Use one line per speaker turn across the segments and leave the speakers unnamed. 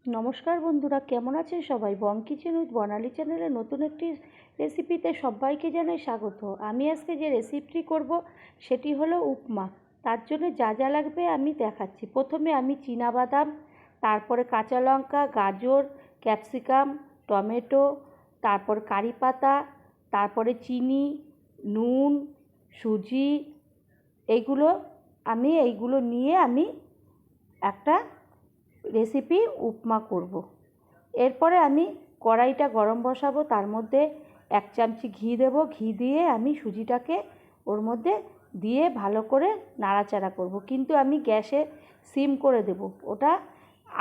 নমস্কার বন্ধুরা, কেমন আছেন সবাই? বং কিচেন উইথ বনালি চ্যানেলে নতুন একটি রেসিপিতে সবাইকে জানাই স্বাগত। আমি আজকে যে রেসিপিটি করব সেটি হলো উপমা। তার জন্য যা যা লাগবে আমি দেখাচ্ছি। প্রথমে আমি বাদাম, তারপরে কাঁচা লঙ্কা, গাজর, ক্যাপসিকাম, টমেটো, তারপর কারি পাতা, তারপরে চিনি, নুন, সুজি, এইগুলো নিয়ে আমি একটা রেসিপি উপমা করব। এরপরে আমি কড়াইটা গরম বসাবো, তার মধ্যে 1 চামচি ঘি দেব। ঘি দিয়ে আমি সুজিটাকে ওর মধ্যে দিয়ে ভালো করে নাড়াচাড়া করব, কিন্তু আমি গ্যাসে সিম করে দেব, ওটা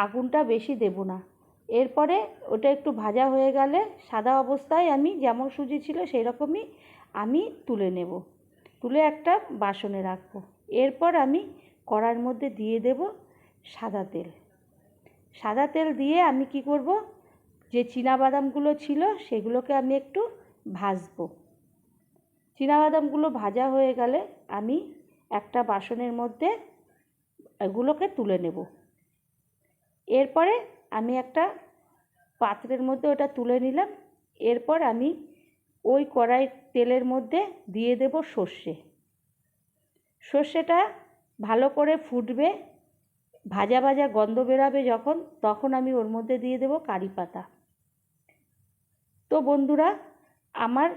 আগুনটা বেশি দেব না। এরপরে ওটা একটু ভাজা হয়ে গেলে সাদা অবস্থায় আমি যেমন সুজি ছিল সেই রকমই আমি তুলে নেব, তুলে একটা বাসনে রাখবো। এরপর আমি কড়াইয়ের মধ্যে দিয়ে দেব সাদা তেল। সাদা তেল দিয়ে আমি কি করব, যে বাদামগুলো ছিল সেগুলোকে আমি একটু ভাজবো। বাদামগুলো ভাজা হয়ে গেলে আমি একটা বাসনের মধ্যে এগুলোকে তুলে নেব। এরপরে আমি একটা পাত্রের মধ্যে ওটা তুলে নিলাম। এরপর আমি ওই কড়াই তেলের মধ্যে দিয়ে দেব সর্ষে। সর্ষেটা ভালো করে ফুটবে, ভাজা ভাজা গন্ধ বেরাবে যখন, তখন আমি ওর মধ্যে দিয়ে দেব কারি পাতা। তো বন্ধুরা, আমার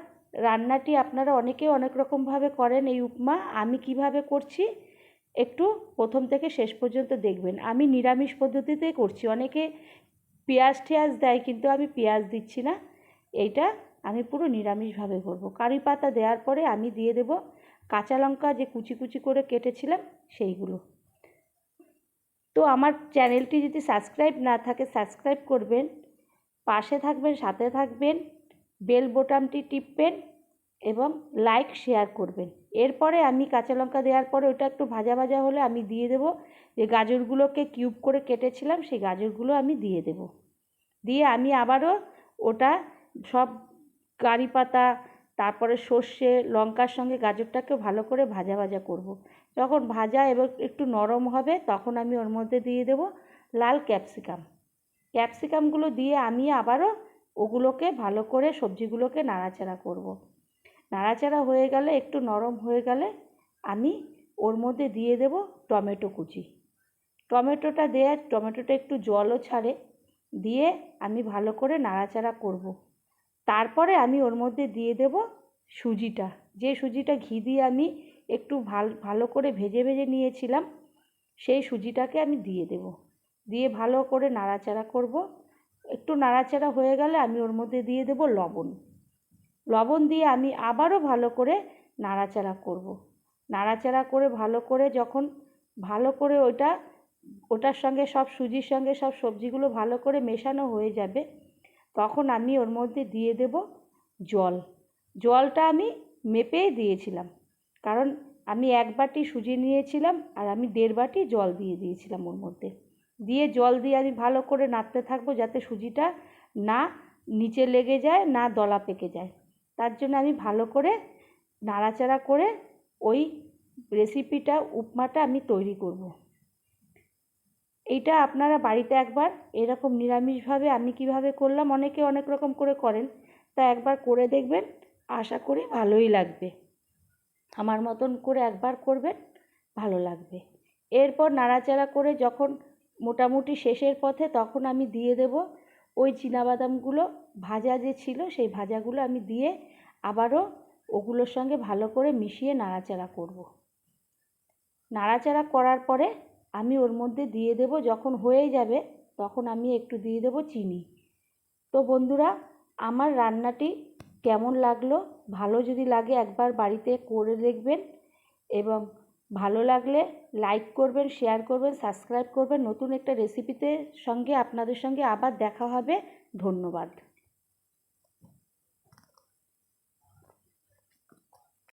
রান্নাটি আপনারা অনেকে অনেক রকমভাবে করেন। এই উপমা আমি কিভাবে করছি একটু প্রথম থেকে শেষ পর্যন্ত দেখবেন। আমি নিরামিষ পদ্ধতিতেই করছি। অনেকে পেঁয়াজ টেয়াজ দেয়, কিন্তু আমি পেঁয়াজ দিচ্ছি না। এইটা আমি পুরো নিরামিষভাবে করব। কারি পাতা দেওয়ার পরে আমি দিয়ে দেব কাঁচা লঙ্কা, যে কুচি কুচি করে কেটেছিলাম সেইগুলো। তো আমার চ্যানেলটি যদি সাবস্ক্রাইব না থাকে সাবস্ক্রাইব করবেন, পাশে থাকবেন, সাথে থাকবেন, বেল বোতামটি টিপবেন এবং লাইক শেয়ার করবেন। এরপরে আমি কাঁচা লঙ্কা দেওয়ার পরে ওটা একটু ভাজা ভাজা হলে আমি দিয়ে দেব যে গাজরগুলোকে কিউব করে কেটেছিলাম, সেই গাজরগুলো আমি দিয়ে দেব। দিয়ে আমি আবারও ওটা সব কারি পাতা, তারপরে সর্ষে লঙ্কার সঙ্গে গাজরটাকে ভালো করে ভাজা ভাজা করব। যখন ভাজা এবং একটু নরম হবে তখন আমি ওর মধ্যে দিয়ে দেব লাল ক্যাপসিকাম। ক্যাপসিকামগুলো দিয়ে আমি আবারও ওগুলোকে ভালো করে সবজিগুলোকে নাড়াচাড়া করব। নাড়াচাড়া হয়ে গেলে, একটু নরম হয়ে গেলে আমি ওর মধ্যে দিয়ে দেব টমেটো কুচি। টমেটোটা একটু জলও ছাড়ে, দিয়ে আমি ভালো করে নাড়াচাড়া করব। তারপরে আমি ওর মধ্যে দিয়ে দেব সুজিটা। যে সুজিটা ঘি দিয়ে আমি একটু ভালো করে ভেজে ভেজে নিয়েছিলাম, সেই সুজিটাকে আমি দিয়ে দেব। দিয়ে ভালো করে নাড়াচাড়া করব। একটু নাড়াচাড়া হয়ে গেলে আমি ওর মধ্যে দিয়ে দেব লবণ। লবণ দিয়ে আমি আবারও ভালো করে নাড়াচাড়া করব। নাড়াচাড়া করে ভালো করে যখন ভালো করে ওটার সঙ্গে সব সুজির সঙ্গে সব সবজিগুলো ভালো করে মেশানো হয়ে যাবে, তখন আমি ওর মধ্যে দিয়ে দেব জল। জলটা আমি মেপেই দিয়েছিলাম, কারণ আমি 1 বাটি সুজি নিয়েছিলাম আর আমি 1.5 বাটি জল দিয়ে দিয়েছিলাম ওর মধ্যে। দিয়ে জল দিয়ে আমি ভালো করে নাড়তে থাকবো, যাতে সুজিটা না নিচে লেগে যায়, না দলা পেকে যায়। তার জন্য আমি ভালো করে নাড়াচাড়া করে ওই রেসিপিটা, উপমাটা আমি তৈরি করব। এইটা আপনারা বাড়িতে একবার এরকম নিরামিষভাবে আমি কিভাবে করলাম, অনেকে অনেক রকম করে করেন, তা একবার করে দেখবেন, আশা করি ভালোই লাগবে। আমার মতন করে একবার করবেন, ভালো লাগবে। এরপর নাড়াচাড়া করে যখন মোটামুটি শেষের পথে, তখন আমি দিয়ে দেব ওই বাদামগুলো ভাজা যে ছিল, সেই ভাজাগুলো আমি দিয়ে আবারও ওগুলোর সঙ্গে ভালো করে মিশিয়ে নাড়াচাড়া করব। নাড়াচাড়া করার পরে আমি ওর মধ্যে দিয়ে দেব, যখন হয়ে যাবে তখন আমি একটু দিয়ে দেব চিনি। তো বন্ধুরা, আমার রান্নাটি কেমন লাগলো, ভালো যদি লাগে একবার বাড়িতে করে দেখবেন, এবং ভালো লাগলে লাইক করবেন, শেয়ার করবেন, সাবস্ক্রাইব করবেন। নতুন একটা রেসিপিতে আপনাদের সঙ্গে আবার দেখা হবে। ধন্যবাদ।